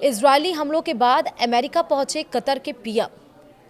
Israeli हमलों के बाद अमेरिका पहुंचे कतर के पीएम।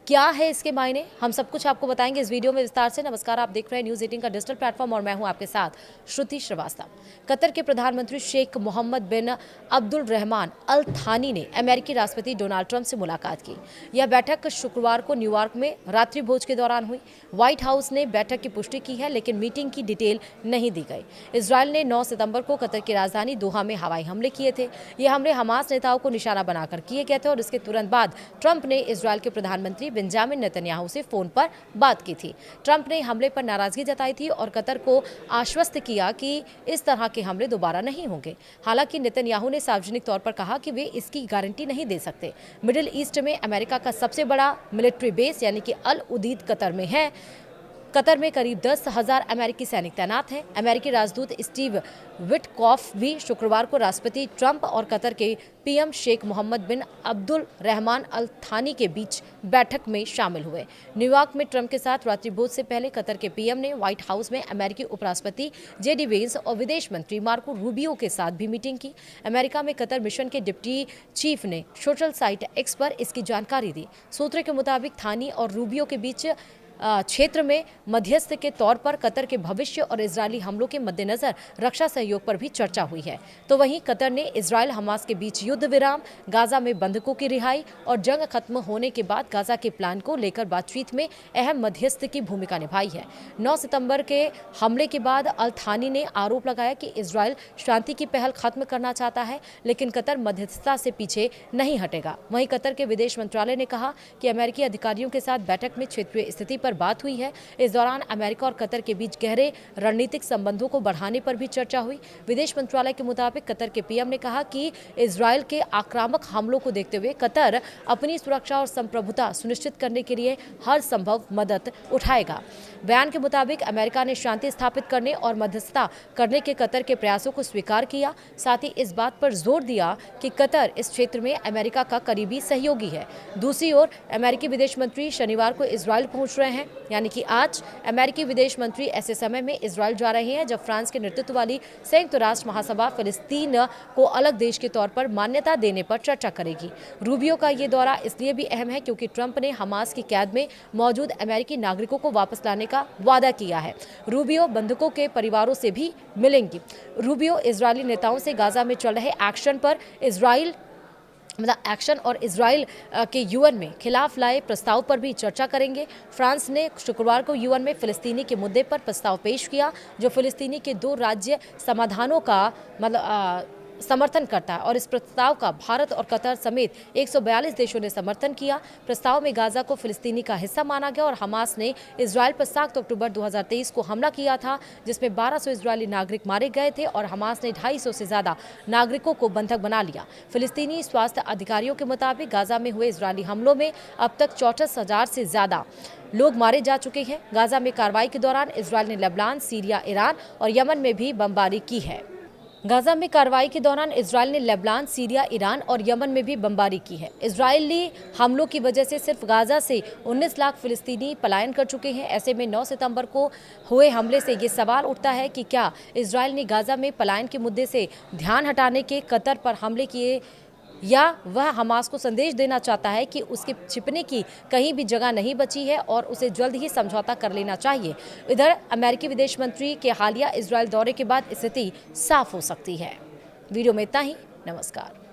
क्या है इसके मायने, हम सब कुछ आपको बताएंगे इस वीडियो में विस्तार से। नमस्कार, आप देख रहे हैं न्यूज़ 18 का डिजिटल प्लेटफॉर्म और मैं हूं आपके साथ श्रुति श्रीवास्तव। कतर के प्रधानमंत्री शेख मोहम्मद बिन अब्दुल रहमान अल थानी ने अमेरिकी राष्ट्रपति डोनाल्ड ट्रंप से मुलाकात की। यह बैठक शुक्रवार को न्यूयॉर्क में रात्रि भोज के दौरान हुई। व्हाइट हाउस ने बैठक की पुष्टि की है, लेकिन मीटिंग की डिटेल नहीं दी गई। इजरायल ने 9 सितंबर को कतर की राजधानी दोहा में हवाई हमले किए थे। ये हमले हमास नेताओं को निशाना बनाकर किए गए थे और इसके तुरंत बाद ट्रंप ने इजरायल के प्रधानमंत्री बेंजामिन नेतन्याहू से फोन पर बात की थी। ट्रंप ने हमले पर नाराजगी जताई थी और कतर को आश्वस्त किया कि इस तरह के हमले दोबारा नहीं होंगे। हालांकि नेतन्याहू ने सार्वजनिक तौर पर कहा कि वे इसकी गारंटी नहीं दे सकते। मिडिल ईस्ट में अमेरिका का सबसे बड़ा मिलिट्री बेस यानी कि अल उदीद कतर में है। कतर में करीब 10,000 अमेरिकी सैनिक तैनात हैं। अमेरिकी राजदूत स्टीव विटकॉफ भी शुक्रवार को राष्ट्रपति ट्रंप और कतर के पीएम शेख मोहम्मद बिन अब्दुल रहमान अल थानी के बीच बैठक में शामिल हुए। न्यूयॉर्क में ट्रंप के साथ रात्रि भोज से पहले कतर के पीएम ने व्हाइट हाउस में अमेरिकी उपराष्ट्रपति जेडी वेंस और विदेश मंत्री मार्को रूबियो के साथ भी मीटिंग की। अमेरिका में कतर मिशन के डिप्टी चीफ ने सोशल साइट एक्स पर इसकी जानकारी दी। सूत्रों के मुताबिक थानी और रूबियो के बीच क्षेत्र में मध्यस्थ के तौर पर कतर के भविष्य और इजरायली हमलों के मद्देनजर रक्षा सहयोग पर भी चर्चा हुई है। तो वहीं कतर ने इजरायल हमास के बीच युद्ध विराम, गाजा में बंधकों की रिहाई और जंग खत्म होने के बाद गाजा के प्लान को लेकर बातचीत में अहम मध्यस्थ की भूमिका निभाई है। 9 सितंबर के हमले के बाद अल थानी ने आरोप लगाया कि इजरायल शांति की पहल खत्म करना चाहता है, लेकिन कतर मध्यस्थता से पीछे नहीं हटेगा। वहीं कतर के विदेश मंत्रालय ने कहा कि अमेरिकी अधिकारियों के साथ बैठक में क्षेत्रीय स्थिति पर बात हुई है। इस दौरान अमेरिका और कतर के बीच गहरे रणनीतिक संबंधों को बढ़ाने पर भी चर्चा हुई। विदेश मंत्रालय के मुताबिक कतर के पीएम ने कहा कि इजरायल के आक्रामक हमलों को देखते हुए कतर अपनी सुरक्षा और संप्रभुता सुनिश्चित करने के लिए हर संभव मदद उठाएगा। बयान के मुताबिक अमेरिका ने शांति स्थापित करने और मध्यस्थता करने के कतर के प्रयासों को स्वीकार किया। साथ ही इस बात पर जोर दिया कि कतर इस क्षेत्र में अमेरिका का करीबी सहयोगी है। दूसरी ओर अमेरिकी विदेश मंत्री शनिवार को इजरायल पहुंच रहे हैं, यानी कि आज अमेरिकी विदेश मंत्री ऐसे समय में इजरायल जा रहे हैं जब फ्रांस के नेतृत्व वाली संयुक्त राष्ट्र महासभा फिलिस्तीन को अलग देश के तौर पर मान्यता देने पर चर्चा करेगी। रूबियो का ये दौरा इसलिए भी अहम है क्योंकि ट्रंप ने हमास की कैद में मौजूद अमेरिकी नागरिकों को वापस लाने का वादा किया है। रूबियो बंधकों के परिवारों से भी मिलेंगी। रूबियो इजरायली नेताओं से गाजा में चल रहे एक्शन और इजराइल के यूएन में खिलाफ लाए प्रस्ताव पर भी चर्चा करेंगे। फ्रांस ने शुक्रवार को यूएन में फिलिस्तीनी के मुद्दे पर प्रस्ताव पेश किया, जो फिलिस्तीनी के 2 राज्य समाधानों का समर्थन करता है और इस प्रस्ताव का भारत और कतर समेत 142 देशों ने समर्थन किया। प्रस्ताव में गाजा को फिलिस्तीनी का हिस्सा माना गया और हमास ने इजरायल पर 7 अक्टूबर 2023 को हमला किया था, जिसमें 1200 इजरायली नागरिक मारे गए थे और हमास ने 250 से ज्यादा नागरिकों को बंधक बना लिया। फिलिस्तीनी स्वास्थ्य अधिकारियों के मुताबिक गाजा में हुए इजरायली हमलों में अब तक 64,000 से ज्यादा लोग मारे जा चुके हैं। गाजा में कार्रवाई के दौरान इजरायल ने लेबनान, सीरिया, ईरान और यमन में भी बमबारी की है। गाजा में कार्रवाई के दौरान इजरायल ने लेबनान, सीरिया, ईरान और यमन में भी बमबारी की है। इजरायली हमलों की वजह से सिर्फ गाजा से 19 लाख फिलिस्तीनी पलायन कर चुके हैं। ऐसे में 9 सितंबर को हुए हमले से ये सवाल उठता है कि क्या इजरायल ने गाजा में पलायन के मुद्दे से ध्यान हटाने के कतर पर हमले किए, या वह हमास को संदेश देना चाहता है कि उसके छिपने की कहीं भी जगह नहीं बची है और उसे जल्द ही समझौता कर लेना चाहिए। इधर अमेरिकी विदेश मंत्री के हालिया इजरायल दौरे के बाद स्थिति साफ हो सकती है। वीडियो में इतना ही। नमस्कार।